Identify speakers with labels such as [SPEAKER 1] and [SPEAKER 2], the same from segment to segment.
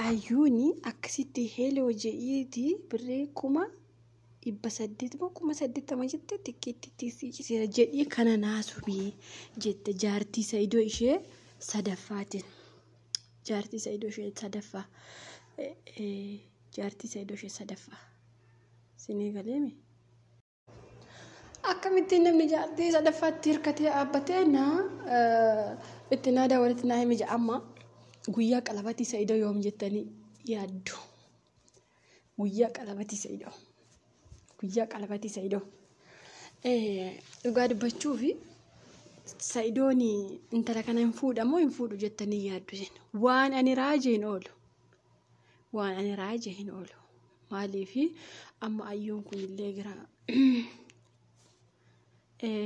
[SPEAKER 1] ayyuuni akkasitti heeloo je'iiti birree kuma 880 jette tikkeetti siichisee jedhii kana naasubii jette jaartii Saidoo ishee sadaffaatiin. Jaartii Saidoo ishee sadaffaa. Jaartii Saidoo ishee sadaffaa. Sinii galeemi. Akkamittiin namni jaartii sadaffaatti hirkatee dhaabbatee itti naadaa walitti naa himi jedhama. Guyyaa qalabatii Saidoo yoom jettanii yaaddu? Guyyaa qalabatii Saidoo. Guyyaa qalabatii Saidoo. Dhugaa dubbachuufi Saidoon intala kana hin fuudhamoo hin fuudhu jettanii yaaddu jenna. Waan ani raajee hin oolu. Waan ani raajee hin oolu. Maaliifi amma ayyuun kun illee gira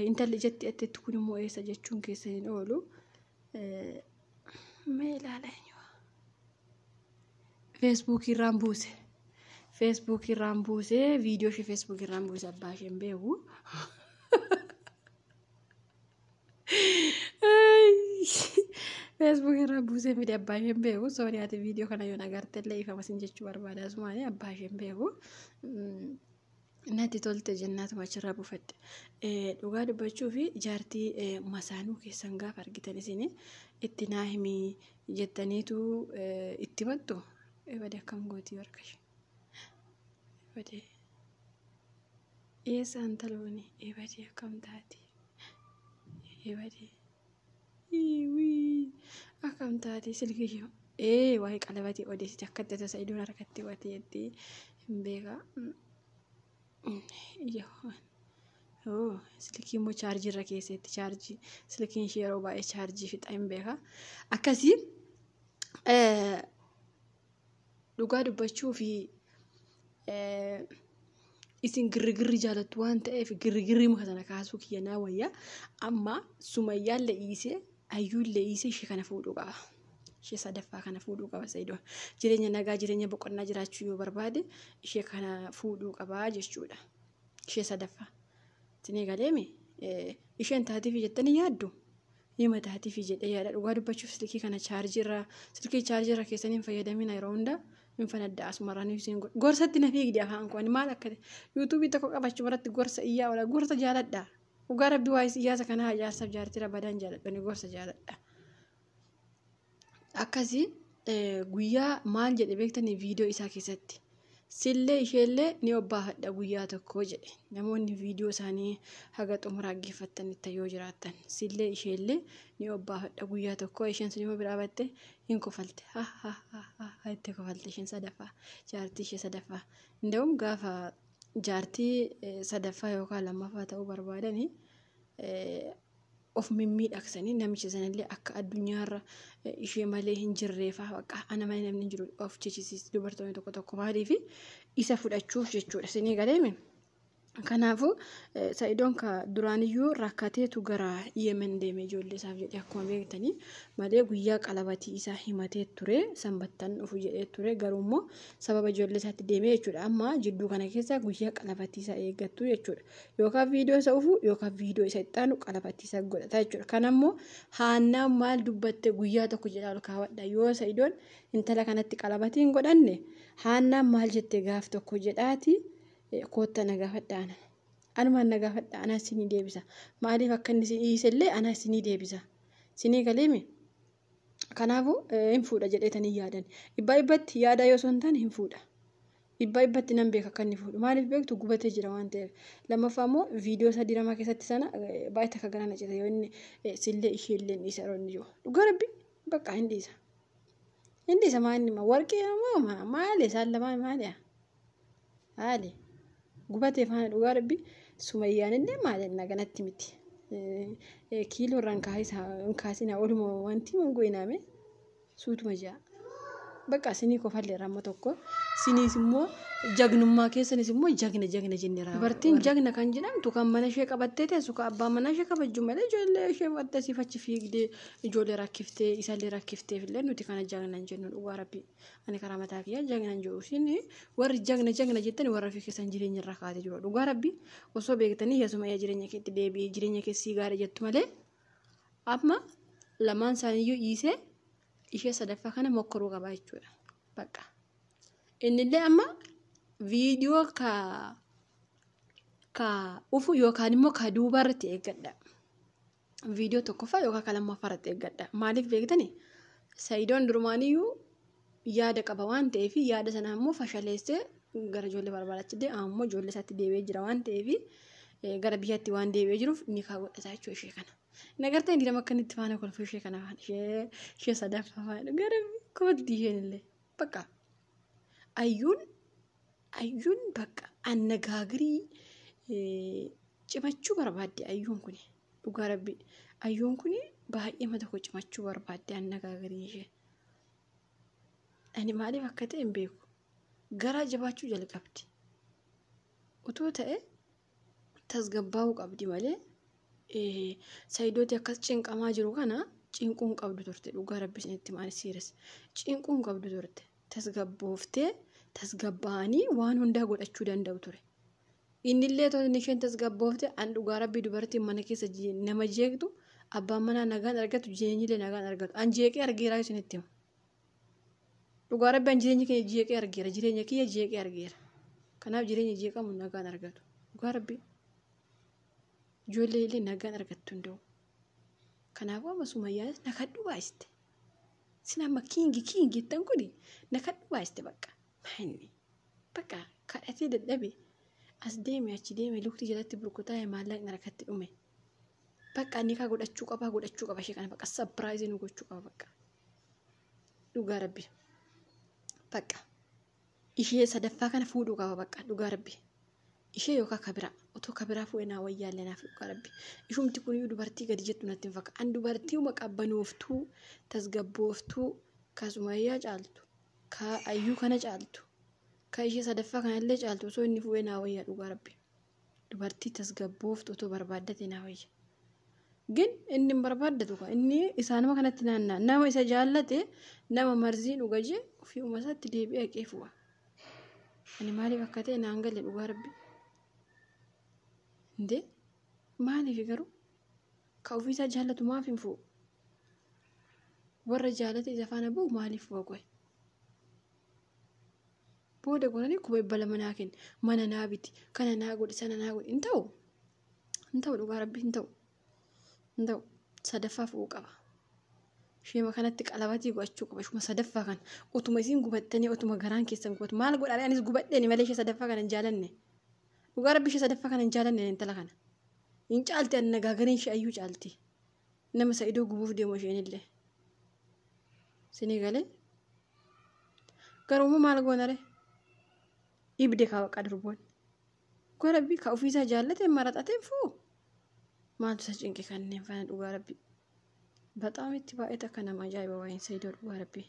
[SPEAKER 1] intalli jetti atteetti kun immoo eessa jechuun keessa hin oolu. Mee ilaala eenyuwa. Facebook irraan buuse. Facebook irraan buuse viidiyoo ishee Facebook irraan buuse abbaa isheen beeku. Facebook irraan buuse fide abbaa isheen beeku. Soori ati viidiyoo kana yoo nagartellee ifama sin jechuu barbaada asumaanii abbaa isheen beeku. Natti tolte jennaatuma achirraa buufadhe. Dhugaa dubbachuufi jaartii masaanuu keessan gaafa argitan isin itti naa himi jettaniitu itti mattu. Bade akkam gootii warqashi. Bade eessaan talooni bade akkam taati. Bade akkam taati silkii ishee waa'ee qalabatii odeessiti akkatti tasa idoon harkatti wati jettee hin beeka. Silkii immoo chaarjii irra keessatti chaarjii silkiin ishee yeroo baay'ee chaarjii fixa hin beeka. Akkasii dhugaa dubbachuufi isin girrigirri jaalattu waan ta'eef girrigirri muka sana kaasuu kiyyanaa wayyaa amma Sumayyaan le'iisee ayyuun le'iisee ishee kana fuudhuu qaba. Ishee sadaffaa kana fuudhuu qaba Saidoon. Jireenya nagaa jireenya boqonnaa jiraachuu yoo barbaade ishee kana fuudhuu qaba jechuudha. Ishee sadaffaa. Sinii galeemi isheen taatiif jettanii yaaddu. Hima taatiif jedhee yaada dhugaa dubbachuuf silkii kana silkii chaarjirra keessanii hin fayyadamin yeroo hundaa hin fanadda asumarraan isin gorsatti na fiigdi afaan kun maal akka YouTube tokko qabachuu maratti gorsa iyyaa wala gorsa jaaladha. Dhugaa rabbi waa'ee iyyaasa kana hajaarsaaf jaartira badaan jaaladhani gorsa jaaladha. Akkasii guyyaa maal jedhe beektanii viidiyoo isaa keessatti sillee isheellee ni obbaafadha guyyaa tokko jedhe namoonni viidiyoo isaanii haga xumuraa geeffattanitti yoo jiraattan sillee isheellee ni obbaafadha guyyaa tokko isheen sun immoo biraa batte hin kofalte itti kofalte isheen sadaffaa jaartii ishee sadaffaa ndawum gaafa jaartii sadaffaa yookaan lammaffaa ta'uu barbaadanii of mimmiidhagsanii namicha sanallee akka addunyaarra ishee malee hin jirreefaa baqa ana malee namni jiru of jechisiis dubartoonni tokko maaliif isa fudhachuuf jechuudha sinii galeemi. Kanaafu Saidoon ka duraaniyyuu rakkateetu gara Yemen deeme ijoollee isaaf jedhee akkuma beektanii malee guyyaa qalabatii isaa himatee ture sanbattan dhufu jedhee ture garuummoo sababa ijoollee isaatti deemee jechuudha. Amma jidduu kana keessa guyyaa qalabatii isaa eeggattu jechuudha. Yookaan viidiyoo isa ufu yookaan viidiyoo isa itti aanu qalabatii isaa godhata jechuudha. Kanammoo haannaan maal dubbatte guyyaa tokko jedhaa ol kaawwadha yoo Saidoon intala kanatti qalabatii hin godhanne haannaan maal jette gaaf tokko jedhaati. Koota nagaafadhaana. Anumaan nagaafadhaa anaa sinii deebisa. Maaliif akka inni dhiisellee anaa sinii deebisa. Sinii galeemi. Kanaafuu hin fuudha jedheetanii yaadan. Dhibbaa dhibbatti yaada yoo son taane hin fuudha. Dhibbaa dhibbatti nan beeka akka inni fuudhu. Maaliif beektu gubatee jira waan ta'eef. Lammaffaa immoo viidiyoo sadii lamaa keessatti sana baay'ee takka garaan ajjata yoo inni sillee isheellee dhiisa yeroo inni jiru. Dhugaa rabbi bakka hin dhiisa. Hin dhiisa maali warqee moo maali isaan lamaan maali'a? Haali. Gubatee faana dhugaa rabbi Sumayyaan illee maaliin naganatti miti. Kiiloo irraan kaasina ooluma wanti mangoo inaame suutuma jaa. Bakka sinii kofallee ramma tokko siniis immoo jagnummaa keessanis immoo jagna jennee raawwatu. Dubartiin jagna kan jedhamtu kan mana ishee qabattee teessu kan abbaan mana ishee kabajju malee ijoollee ishee waddasiif achi fiigdee ijoollee rakkiftee isaallee rakkifteef illee nuti kana jagna hin jennu dhugaa rabbi. Ani karaa mataa kiyyaa jagna hin jiru. Isin warri jagna jettanii warra fi keessan jireenya irra kaatee jiru. Dhugaa rabbi osoo beektanii yeesuma jireenya keetti deebi'ee jireenya keessii gaarii jettu malee amma lamaan isaaniiyyuu dhiisee ishee sadaffaa kana mokkoruu qaba jechuudha. Bakka. Innillee amma viidiyoo ka ufu yookaan immoo ka duuba irratti eeggadha. Viidiyoo tokkoffaa yookaan ka lammaffaa irratti eeggadha. Maaliif beektani? Sayidoon durumaaniyyuu yaada qaba waan ta'eef yaada sana immoo fashaleessee gara ijoollee barbaadachuu ammoo ijoollee isaatti deebi'ee jira waan ta'eef gara biyyatti waan deebi'ee jiruuf ni kaawwadhataa jechuudha ishee kana. Nagartee inni lama akka inni itti faana kolfuu ishee kana ishee sadaffaa faana gara kooddi isheen illee bakka ayyuun bakka annagaagirii cimachuu barbaadde ayyuun kuni dhugaa rabbi ayyuun kuni baay'ee mata koo cimachuu barbaadde annagaagirii ishee. Ani maaliif akka ta'e hin beeku garaa jabaachuu jalqabdi utuu ta'e tasgabbaa'uu qabdi malee sayidooti akkas cinqamaa jiru kana cinquun qabdu turte dhugaa rabbi isinitti maali siiras cinquun qabdu turte tasgabbooftee tasgabbaa'anii waan hundaa godhachuu danda'u ture. Innillee toonni isheen tasgabboofte an dhugaa rabbi dubartiin mana keessa nama jeeqtu abbaan manaa nagaan argatu jireenyillee nagaan argatu an jeeqee argeeraa isinitti himu. Dhugaa rabbi an jireenya kiyya jeeqee argeera jireenya kiyya jeeqee argeera. Kanaaf jireenya jeeqamu nagaan argatu. Dhugaa rabbi ijoollee illee nagaan argattu hunda'u. Kanaafuu amma Sumayyaanis nakadhu baay'iste. Sin amma kiingi jettan kuni nakadhu baay'iste bakka. Maanni bakka kadhatee dadhabe as deeme achi deeme lukti jalatti burkutaa'e maallaqni harkatti dhume. Bakka inni kaa godhachuu qaba ishee kana bakka sapiraayizii nu gochuu qaba bakka. Dhugaa rabbi. Bakka ishee sadaffaa kana fuudhuu qaba bakka dhugaa rabbi. Ishee yookaan kabira otoo kabiraa fuudhee naa wayyaallee naaf dhugaa rabbi. Ishumti kuniyyuu dubartii gadi jettu natti hin fakkaatu. An dubartii uma qabbanooftuu tasgabbooftuu ka Sumayyaa caaltu ka ayyuu kana caaltu ka ishee sadaffaa kanallee caaltu osoo inni fuudhee naa wayyaa dhugaa rabbi. Dubartii tasgabbooftu otoo barbaaddate naa wayya. Gin inni hin barbaaddatu inni isaanuma kanatti naannaa nama isa jaallate nama marzii dhugajee ofii uumasaatti deebi'ee qeefu'a. Ani maaliif akka ta'e naan galle dhugaa rabbi. Ndee maaliif garuu ka ofii isaa jaallatu maaf hin fuudhu? Warra jaallate isa faana bu'u maaliif fu'a qoy? Booda godhanii kubbaa manaa kenna mana naa biti kana naa godhi sana naa godhi hin ta'u dhugaa rabbi hin ta'u. Nda'u sadaffaa fu'uu qaba. Ishee kanatti qalabatii gochuu qaba. Ishuma sadaffaa kan utuma isiin gubattanii utuma garaan keessan gubatu maal godhaa anis gubadheeni malee ishee sadaffaa kana hin jaalanne. Dhugaa rabbi ishee sadaffaa kana hin jaalanne intala kana. Hin caalti annagaagariin ishee ayyuu caalti. Nama Sa'idoo gubuuf deemu isheenillee. Sinii galee garuu maal goonare? Ibde kaa baqa durboon. Dhugaa rabbi ka ofiisaa jaallate maraxatee fu'u. Maaltu isa cinqe kanneen faana dhugaa rabbi. Baxaam itti baay'ee takka nama ajaa'iba waa'een Sa'idoo dhugaa rabbi.